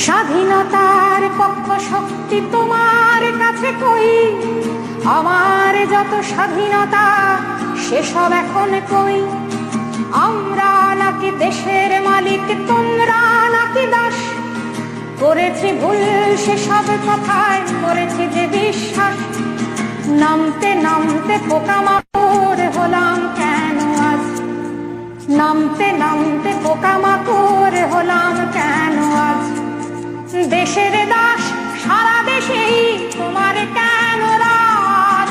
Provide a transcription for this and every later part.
স্বাধীনতার পক্ষ শক্তি তোমার কাছে কই, আমার যত স্বাধীনতা সেসব এখন কই। আমরা নাকি দেশের মালিক, তোমরা নাকি দাস, করেছি ভুল সেসব কথায় করেছি যে বিশ্বাস। নামতে নামতে পোকামাকড় হলাম কেন আজ, নামতে নামতে পোকামাকড় হলাম কেন আজ। দেশের দাস সারা দেশেই তোমার কেন রাজ,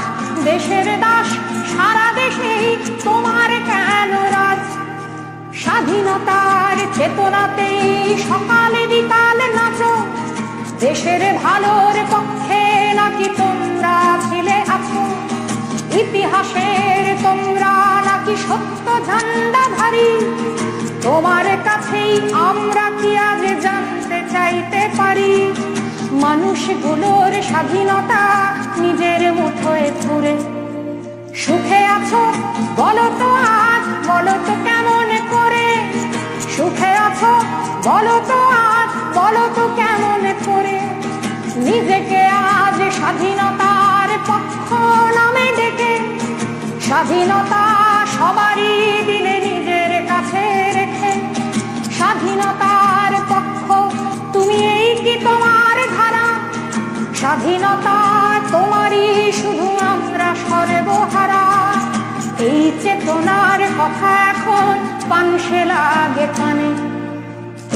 দেশের দাস সারা দেশেই তোমার কেন রাজ। স্বাধীনতার চেতনাতেই সকালে বিকালে নাচো, দেশের ভালোর পক্ষে নাকি তোমরা ছিলে আছো। ইতিহাসের তোমরা নাকি সত্য ঝান্ডাধারী, তোমার কাছেই আমরা কি আজ জানতে চাইতে পারি। মানুষগুলোর স্বাধীনতা নিজের মুঠোয় পুরে, সুখে আছো বলো তো আজ, বলো তো কেমন করে। সুখে আছো বলো তো আজ, বলো তো কেমন করে। নিজেকে আজ স্বাধীনতার পক্ষ নামে ডেকে, স্বাধীনতা সবারই দিলে নিজের কাছে রেখে। স্বাধীনতার পক্ষ তুমি, এই কি তোমার ধারা? স্বাধীনতা তোমারই শুধু আমরা সর্বহারা। এই চেতনার কথা এখন পানসে লাগে কানে,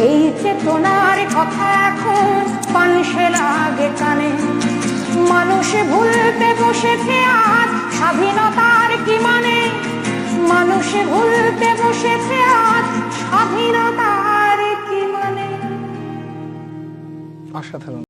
এই চেতনার কথা এখন পানসে লাগে কানে। মানুষ ভুলতে বসেছে আজ স্বাধীনতার কি মানে, মানুষ ভুলতে বসেছে আজ স্বাধীনতার কি মানে। অসাধারণ।